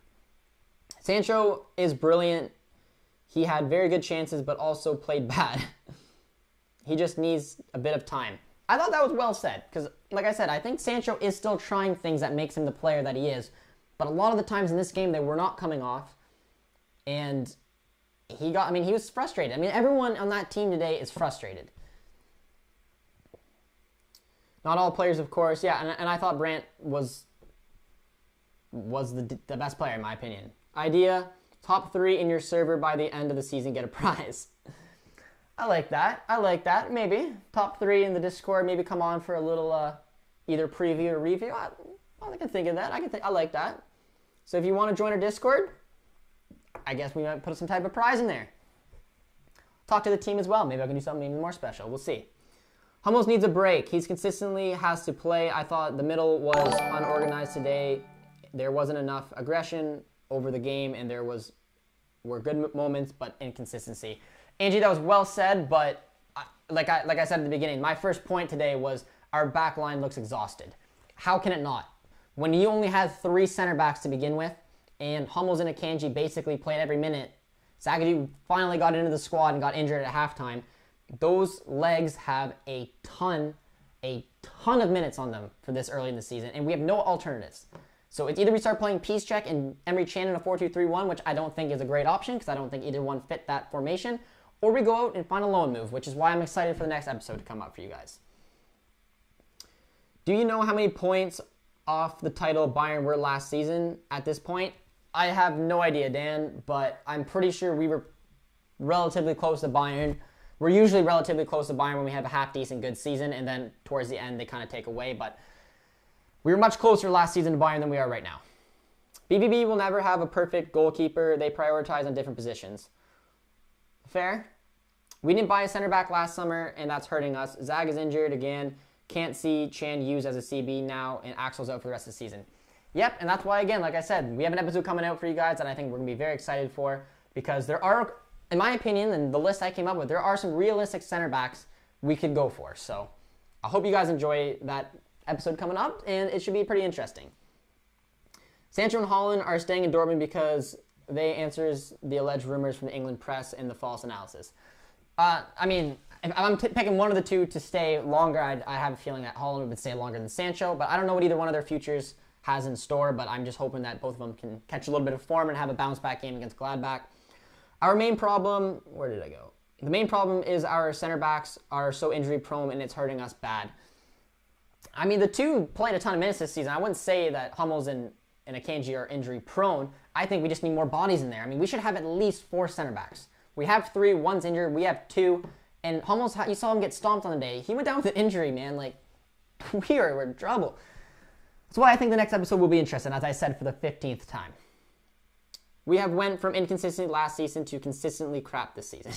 Sancho is brilliant. He had very good chances, but also played bad. He just needs a bit of time. I thought that was well said, because, like I said, I think Sancho is still trying things that makes him the player that he is. But a lot of the times in this game, they were not coming off. And he was frustrated. I mean, everyone on that team today is frustrated. Not all players, of course. Yeah, and I thought Brandt was the best player, in my opinion. Idea, top 3 in your server by the end of the season get a prize. I like that. Maybe. Top 3 in the Discord. Maybe come on for a little either preview or review. I can think of that. I like that. So if you want to join our Discord, I guess we might put some type of prize in there. Talk to the team as well. Maybe I can do something even more special. We'll see. Hummels needs a break. He's consistently has to play. I thought the middle was unorganized today. There wasn't enough aggression over the game, and there were good moments, but inconsistency. Angie, that was well said, but like I said at the beginning, my first point today was our back line looks exhausted. How can it not? When you only had 3 center backs to begin with, and Hummels and Akanji basically played every minute, Sagadu finally got into the squad and got injured at halftime. Those legs have a ton of minutes on them for this early in the season, and we have no alternatives. So it's either we start playing Piszczek and Emre Can in a 4-2-3-1, which I don't think is a great option because I don't think either one fit that formation, or we go out and find a loan move, which is why I'm excited for the next episode to come up for you guys. Do you know how many points off the title Bayern were last season at this point? I have no idea, Dan, but I'm pretty sure we were relatively close to Bayern. We're usually relatively close to Bayern when we have a half-decent good season, and then towards the end they kind of take away, but we were much closer last season to Bayern than we are right now. BVB will never have a perfect goalkeeper. They prioritize on different positions. Fair? We didn't buy a center back last summer, and that's hurting us. Zag is injured again. Can't see Chan used as a CB now, and Axel's out for the rest of the season. Yep, and that's why, again, like I said, we have an episode coming out for you guys that I think we're going to be very excited for, because there are, in my opinion, and the list I came up with, there are some realistic center backs we could go for. So I hope you guys enjoy that episode coming up, and it should be pretty interesting. Sancho and Haaland are staying in Dortmund because they answers the alleged rumors from the England press and the false analysis. I mean, if I'm picking one of the two to stay longer, I have a feeling that Haaland would stay longer than Sancho, but I don't know what either one of their futures has in store, but I'm just hoping that both of them can catch a little bit of form and have a bounce-back game against Gladbach. Our main problem, where did I go? The main problem is our center backs are so injury-prone, and it's hurting us bad. I mean, the two played a ton of minutes this season. I wouldn't say that Hummels and Akanji are injury-prone. I think we just need more bodies in there. I mean, we should have at least 4 center backs. We have 3, one's injured, we have 2, and Hummels, you saw him get stomped on the day. He went down with an injury, man. Like, we're in trouble. That's why I think the next episode will be interesting, as I said for the 15th time. We have went from inconsistent last season to consistently crap this season.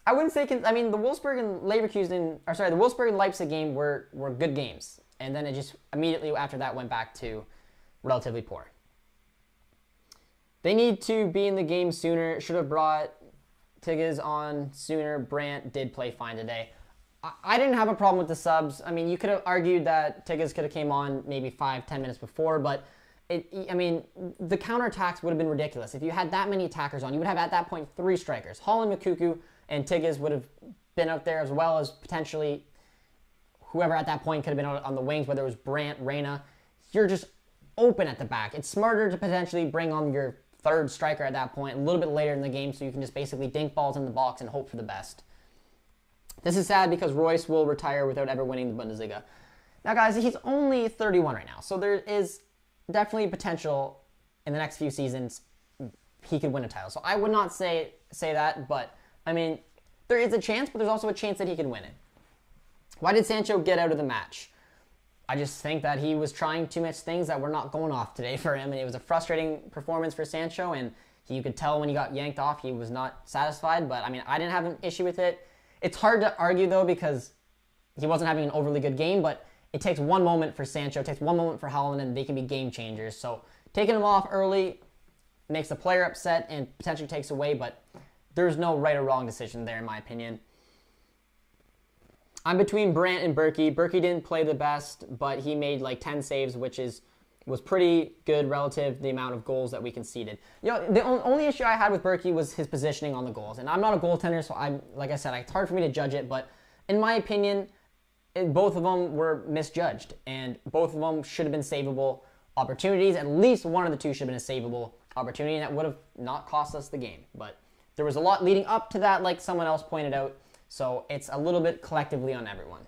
I wouldn't say, the Wolfsburg and the Wolfsburg and Leipzig game were good games. And then it just immediately after that went back to relatively poor. They need to be in the game sooner. Should have brought Tigges on sooner. Brandt did play fine today. I didn't have a problem with the subs. I mean, you could have argued that Tigges could have came on maybe 5-10 minutes before, but the counterattacks would have been ridiculous. If you had that many attackers on, you would have at that point 3 strikers. Haaland, Makuku, and Tigges would have been out there, as well as potentially whoever at that point could have been on the wings, whether it was Brandt, Reyna. You're just open at the back. It's smarter to potentially bring on your 3rd striker at that point a little bit later in the game, so you can just basically dink balls in the box and hope for the best. This is sad because Royce will retire without ever winning the Bundesliga. Now, guys, he's only 31 right now, so there is definitely potential in the next few seasons he could win a title. So I would not say that, but, I mean, there is a chance, but there's also a chance that he could win it. Why did Sancho get out of the match? I just think that he was trying too much things that were not going off today for him, and it was a frustrating performance for Sancho, and you could tell when he got yanked off he was not satisfied, but, I mean, I didn't have an issue with it. It's hard to argue, though, because he wasn't having an overly good game, but it takes one moment for Sancho, it takes one moment for Haaland, and they can be game changers. So taking him off early makes the player upset and potentially takes away, but there's no right or wrong decision there, in my opinion. I'm between Brandt and Berkey. Berkey didn't play the best, but he made like 10 saves, which is was pretty good relative to the amount of goals that we conceded. You know, the only issue I had with Berkey was his positioning on the goals. And I'm not a goaltender, so like I said, it's hard for me to judge it. But in my opinion, both of them were misjudged. And both of them should have been savable opportunities. At least one of the two should have been a savable opportunity, and that would have not cost us the game. But there was a lot leading up to that, like someone else pointed out. So it's a little bit collectively on everyone.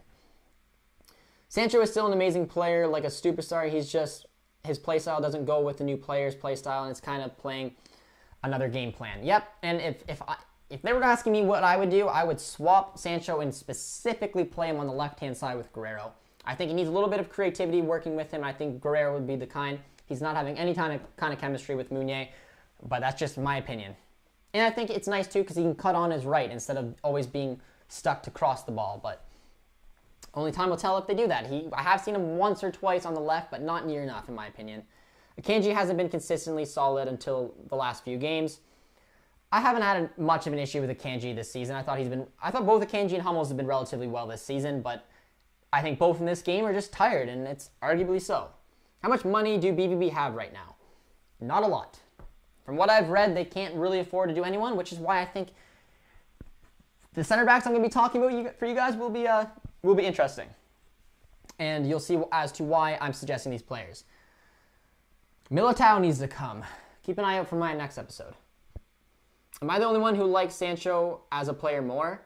Sancho is still an amazing player, like a superstar. He's just, his play style doesn't go with the new player's play style, and it's kind of playing another game plan. Yep, and if they were asking me what I would do, I would swap Sancho and specifically play him on the left-hand side with Guerrero. I think he needs a little bit of creativity working with him. I think Guerrero would be the kind. He's not having any kind of chemistry with Meunier, but that's just my opinion. And I think it's nice, too, because he can cut on his right instead of always being stuck to cross the ball. But only time will tell if they do that. I have seen him once or twice on the left, but not near enough, in my opinion. Akanji hasn't been consistently solid until the last few games. I haven't had much of an issue with Akanji this season. I thought both Akanji and Hummels have been relatively well this season, but I think both in this game are just tired, and it's arguably so. How much money do BVB have right now? Not a lot. From what I've read, they can't really afford to do anyone, which is why I think the center backs I'm going to be talking about for you guys will be interesting. And you'll see as to why I'm suggesting these players. Militao needs to come. Keep an eye out for my next episode. Am I the only one who likes Sancho as a player more?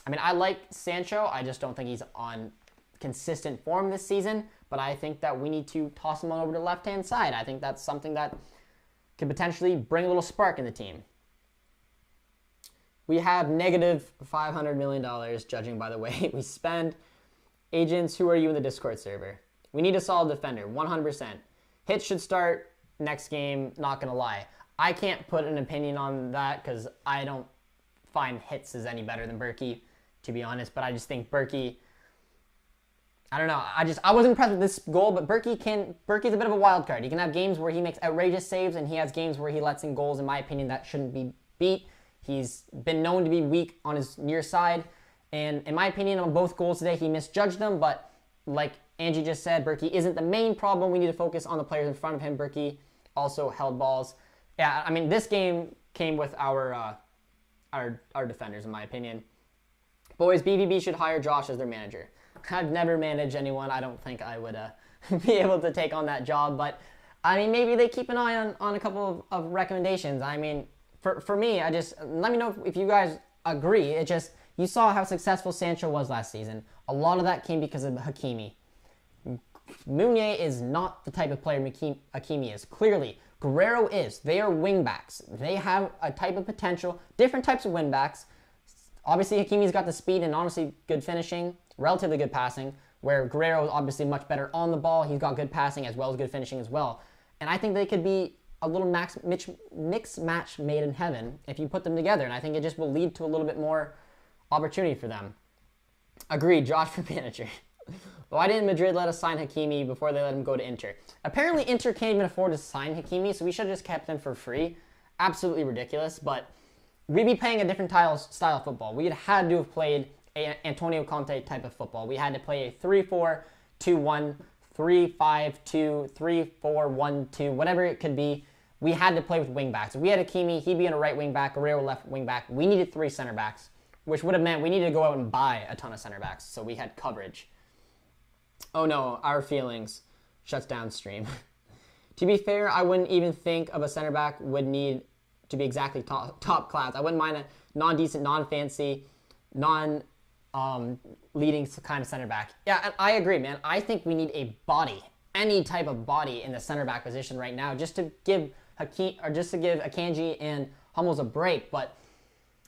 I mean, I like Sancho. I just don't think he's on consistent form this season. But I think that we need to toss him on over to the left-hand side. I think that's something that could potentially bring a little spark in the team. We have negative $500 million, judging by the way we spend. Agents, who are you in the Discord server? We need a solid defender, 100%. Hits should start next game, not going to lie. I can't put an opinion on that because I don't find Hits is any better than Berkey, to be honest. But I just think Berkey, I don't know. I wasn't impressed with this goal, but Berkey's a bit of a wild card. He can have games where he makes outrageous saves, and he has games where he lets in goals, in my opinion, that shouldn't be beat. He's been known to be weak on his near side, and in my opinion, on both goals today, he misjudged them, but like Angie just said, Berkey isn't the main problem. We need to focus on the players in front of him. Berkey also held balls. Yeah, I mean, this game came with our defenders, in my opinion. Boys, BVB should hire Josh as their manager. I've never managed anyone. I don't think I would be able to take on that job, but I mean, maybe they keep an eye on a couple of recommendations. I mean, for me, let me know if you guys agree. You saw how successful Sancho was last season. A lot of that came because of Hakimi. Meunier is not the type of player Hakimi is. Clearly, Guerrero is. They are wingbacks. They have a type of potential, different types of wingbacks. Obviously, Hakimi's got the speed and honestly good finishing, relatively good passing, where Guerrero is obviously much better on the ball. He's got good passing as well as good finishing as well. And I think they could be a little mix match made in heaven if you put them together. And I think it just will lead to a little bit more opportunity for them. Agreed, Josh for manager. Why didn't Madrid let us sign Hakimi before they let him go to Inter? Apparently Inter can't even afford to sign Hakimi, so we should have just kept him for free. Absolutely ridiculous, but we'd be playing a different style of football. We had to have played an Antonio Conte type of football. We had to play a 3-4-2-1, 3-5-2, 3-4-1-2, whatever it could be. We had to play with wing backs. If we had Hakimi, he'd be in a right wing back, Guerrero left wing back. We needed 3 center backs, which would have meant we needed to go out and buy a ton of center backs, so we had coverage. Oh no, our feelings shuts down stream. To be fair, I wouldn't even think of a center back would need to be exactly top class. I wouldn't mind a non-decent, non-fancy, non-leading kind of center back. Yeah, and I agree, man. I think we need a body, any type of body in the center back position right now, just to give Akanji and Hummels a break. But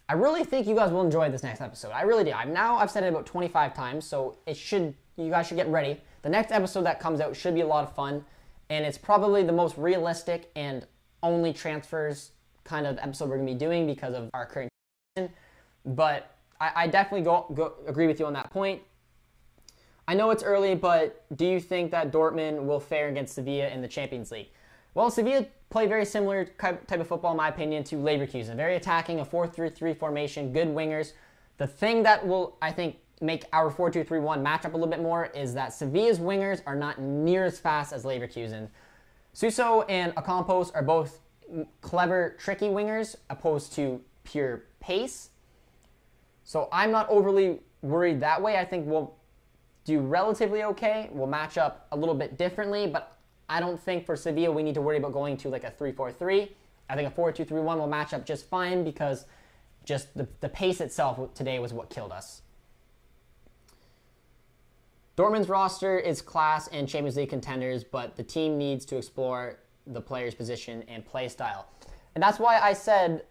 I really think you guys will enjoy this next episode. I really do. I've said it about 25 times, so you guys should get ready. The next episode that comes out should be a lot of fun, and it's probably the most realistic and only transfers kind of episode we're going to be doing because of our current situation. But I definitely agree with you on that point. I know it's early, but do you think that Dortmund will fare against Sevilla in the Champions League? Well, Sevilla play very similar type of football, in my opinion, to Leverkusen. Very attacking, a 4-3-3 formation, good wingers. The thing that will, I think, make our 4-2-3-1 match up a little bit more is that Sevilla's wingers are not near as fast as Leverkusen. Suso and Ocampos are both clever, tricky wingers opposed to pure pace. So I'm not overly worried that way. I think we'll do relatively okay. We'll match up a little bit differently, but I don't think for Sevilla we need to worry about going to like a 3-4-3. I think a 4-2-3-1 will match up just fine because just the pace itself today was what killed us. Dortmund's roster is class and Champions League contenders, but the team needs to explore the player's position and play style. And that's why I said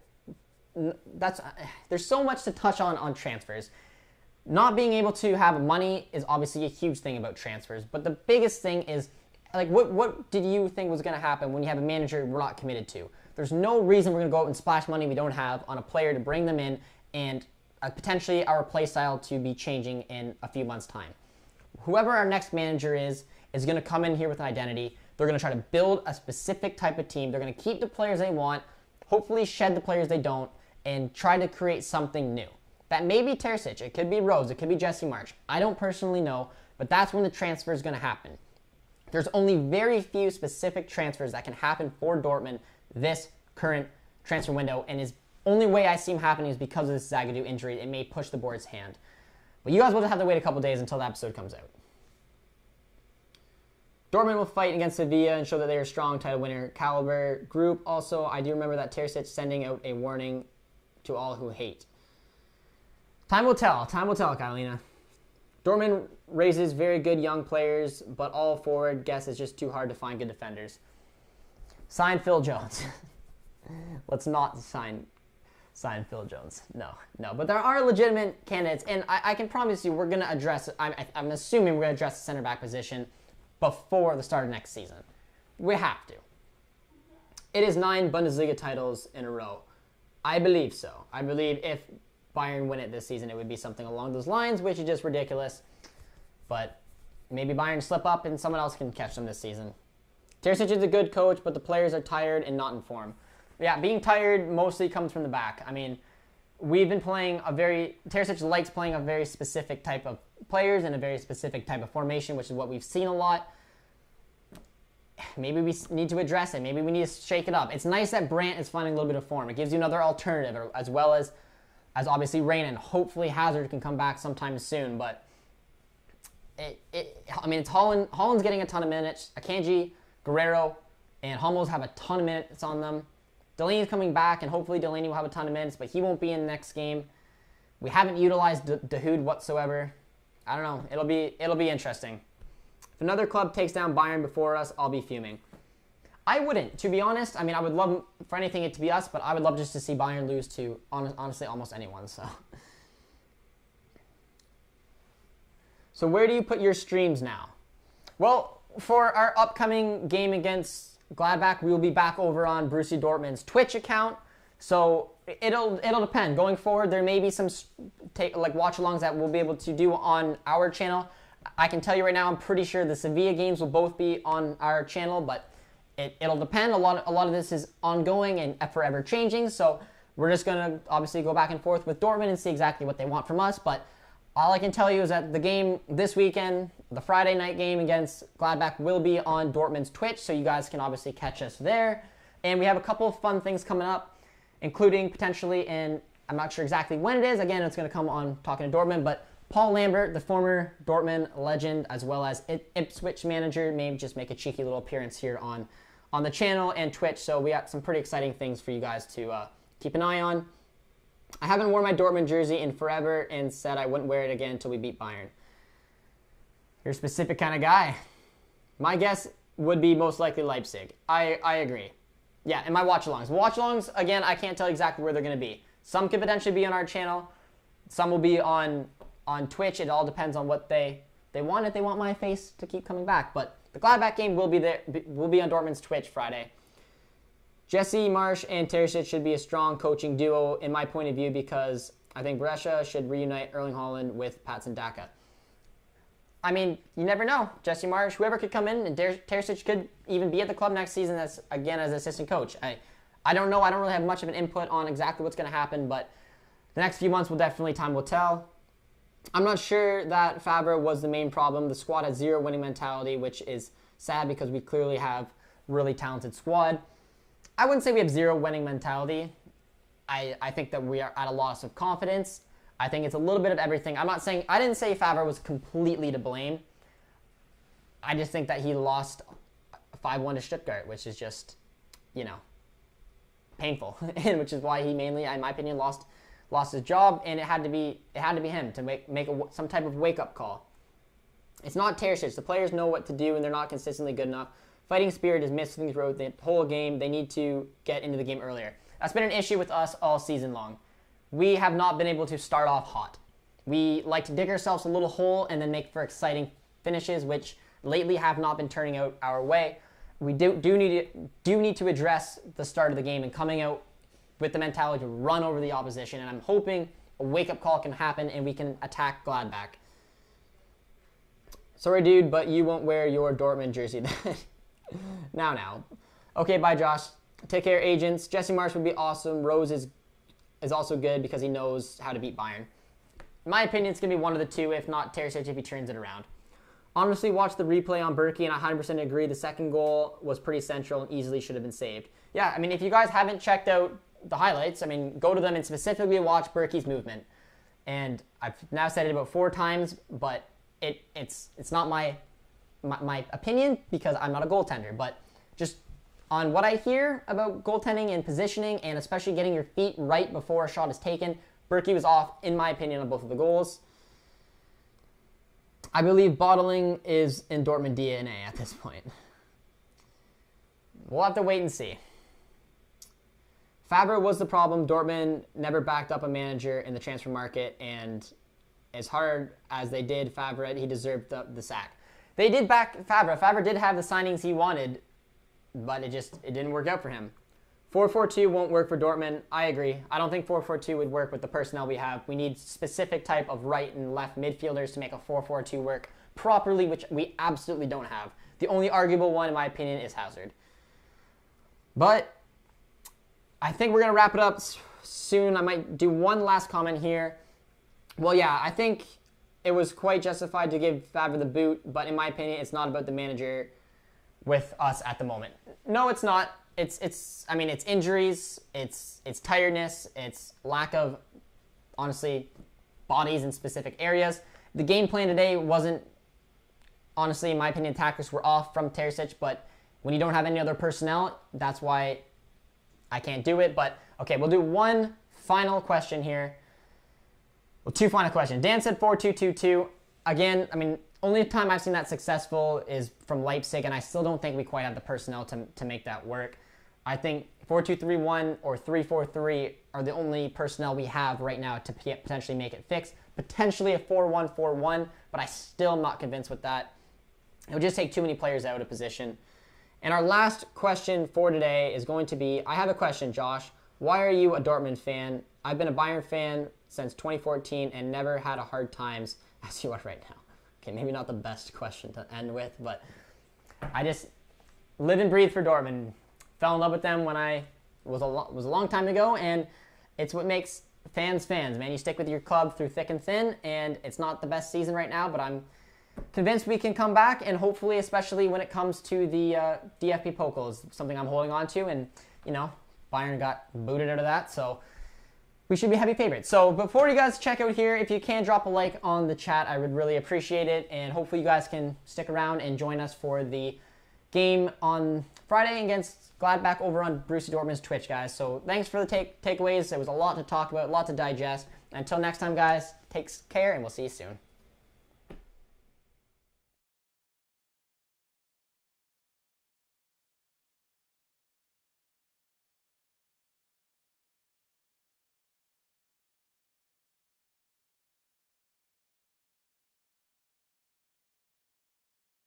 there's so much to touch on transfers. Not being able to have money is obviously a huge thing about transfers, but the biggest thing is, like, what did you think was going to happen when you have a manager we're not committed to? There's no reason we're going to go out and splash money we don't have on a player to bring them in and potentially our play style to be changing in a few months' time. Whoever our next manager is going to come in here with an identity. They're going to try to build a specific type of team. They're going to keep the players they want, hopefully shed the players they don't, and try to create something new. That may be Terzic, it could be Rose, it could be Jesse Marsch. I don't personally know, but that's when the transfer is going to happen. There's only very few specific transfers that can happen for Dortmund this current transfer window, and is only way I see him happening is because of this Zagadou injury. It may push the board's hand. But you guys will have to wait a couple days until the episode comes out. Dortmund will fight against Sevilla and show that they are a strong title winner caliber group. Also, I do remember that Terzic sending out a warning to all who hate. Time will tell. Time will tell, Carolina. Dortmund raises very good young players, but all forward guess is just too hard to find good defenders. Sign Phil Jones. Let's not sign Phil Jones. No. But there are legitimate candidates, and I can promise you we're going to address, I'm assuming we're going to address the center back position before the start of next season. We have to. It is 9 Bundesliga titles in a row. I believe so. I believe if Bayern win it this season, it would be something along those lines, which is just ridiculous. But maybe Bayern slip up and someone else can catch them this season. Terzic is a good coach, but the players are tired and not in form. Yeah, being tired mostly comes from the back. I mean, we've been playing Terzic likes playing a very specific type of players and a very specific type of formation, which is what we've seen a lot. Maybe we need to address it. Maybe we need to shake it up. It's nice that Brandt is finding a little bit of form. It gives you another alternative, as well as obviously Reina, and hopefully Hazard can come back sometime soon. But it's Holland. Holland's getting a ton of minutes. Akanji, Guerrero, and Hummels have a ton of minutes on them. Delaney's coming back, and hopefully Delaney will have a ton of minutes, but he won't be in the next game. We haven't utilized Dahoud whatsoever. I don't know. It'll be interesting. If another club takes down Bayern before us, I'll be fuming. I wouldn't, to be honest. I mean, I would love for anything it to be us, but I would love just to see Bayern lose to, honestly, almost anyone. So where do you put your streams now? Well, for our upcoming game against Gladbach, we will be back over on Borussia Dortmund's Twitch account. So it'll depend. Going forward, there may be some watch-alongs that we'll be able to do on our channel. I can tell you right now, I'm pretty sure the Sevilla games will both be on our channel, but it'll depend. A lot of this is ongoing and forever changing, so we're just going to obviously go back and forth with Dortmund and see exactly what they want from us. But all I can tell you is that the game this weekend, the Friday night game against Gladbach, will be on Dortmund's Twitch, so you guys can obviously catch us there. And we have a couple of fun things coming up, including potentially I'm not sure exactly when it is. Again, it's going to come on Talking to Dortmund, but Paul Lambert, the former Dortmund legend, as well as Ipswich manager, may just make a cheeky little appearance here on the channel and Twitch. So we got some pretty exciting things for you guys to keep an eye on. I haven't worn my Dortmund jersey in forever and said I wouldn't wear it again until we beat Bayern. You're a specific kind of guy. My guess would be most likely Leipzig. I agree. Yeah, and my watch-alongs. Watch-alongs, again, I can't tell exactly where they're going to be. Some could potentially be on our channel. Some will be on Twitch. It all depends on what they want. If they want my face to keep coming back. But the Gladbach game will be there. Will be on Dortmund's Twitch Friday. Jesse Marsch and Terzic should be a strong coaching duo in my point of view, because I think Borussia should reunite Erling Haaland with Patson Daka. I mean, you never know. Jesse Marsch, whoever could come in, and Terzic could even be at the club next season as assistant coach. I don't know. I don't really have much of an input on exactly what's going to happen, but the next few months time will tell. I'm not sure that Faber was the main problem. The squad has zero winning mentality, which is sad because we clearly have really talented squad. I wouldn't say we have zero winning mentality. I think that we are at a loss of confidence. I think it's a little bit of everything. I didn't say Favre was completely to blame. I just think that he lost 5-1 to Stuttgart, which is just, painful, and which is why he mainly, in my opinion, lost his job, and it had to be him to make some type of wake-up call. It's not Terzic. The players know what to do, and they're not consistently good enough. Fighting spirit is missing throughout the whole game. They need to get into the game earlier. That's been an issue with us all season long. We have not been able to start off hot. We like to dig ourselves a little hole and then make for exciting finishes, which lately have not been turning out our way. We do need to address the start of the game and coming out with the mentality to run over the opposition. And I'm hoping a wake-up call can happen and we can attack Gladbach. Sorry, dude, but you won't wear your Dortmund jersey then. Now. Okay, bye, Josh. Take care, agents. Jesse Marsch would be awesome. Rose is also good because he knows how to beat Bayern. In my opinion, it's going to be one of the two, if not Terzic if he turns it around. Honestly, watch the replay on Berkey, and I 100% agree. The second goal was pretty central and easily should have been saved. Yeah, I mean, if you guys haven't checked out the highlights, I mean, go to them and specifically watch Berkey's movement. And I've now said it about 4 times, but it's not my opinion because I'm not a goaltender. But just on what I hear about goaltending and positioning, and especially getting your feet right before a shot is taken, Berkey was off, in my opinion, on both of the goals. I believe bottling is in Dortmund DNA at this point. We'll have to wait and see. Favre was the problem. Dortmund never backed up a manager in the transfer market, and as hard as they did Favre, he deserved the sack. They did back Favre. Favre did have the signings he wanted, but it didn't work out for him. 4-4-2 won't work for Dortmund. I agree. I don't think 4-4-2 would work with the personnel we have. We need specific type of right and left midfielders to make a 4-4-2 work properly, which we absolutely don't have. The only arguable one, in my opinion, is Hazard. But I think we're going to wrap it up soon. I might do one last comment here. Well, yeah, I think it was quite justified to give Favre the boot, but in my opinion, it's not about the manager with us at the moment. No, it's not. It's injuries, it's tiredness, it's lack of, honestly, bodies in specific areas. The game plan today wasn't, honestly, in my opinion, tactics were off from Terzic, but when you don't have any other personnel, that's why I can't do it. But, okay, we'll do one final question here. Well, 2 final questions. Dan said 4-2-2-2. Again, I mean, only time I've seen that successful is from Leipzig, and I still don't think we quite have the personnel to make that work. I think 4-2-3-1 or 3-4-3 are the only personnel we have right now to potentially make it fix. Potentially a 4-1-4-1, but I still am not convinced with that. It would just take too many players out of position. And our last question for today is going to be, I have a question, Josh. Why are you a Dortmund fan? I've been a Bayern fan since 2014 and never had a hard times as you are right now. Okay, maybe not the best question to end with, but I just live and breathe for Dortmund. Fell in love with them when I was a long time ago, and it's what makes fans, man. You stick with your club through thick and thin, and it's not the best season right now, but I'm convinced we can come back, and hopefully, especially when it comes to the DFB Pokal, is something I'm holding on to, and, Bayern got booted out of that, so we should be heavy favorites. So before you guys check out here, if you can drop a like on the chat, I would really appreciate it, and hopefully you guys can stick around and join us for the game on Friday against Gladbach over on Borussia Dortmund's Twitch, guys. So thanks for the takeaways. There was a lot to talk about, a lot to digest. Until next time, guys, take care, and we'll see you soon.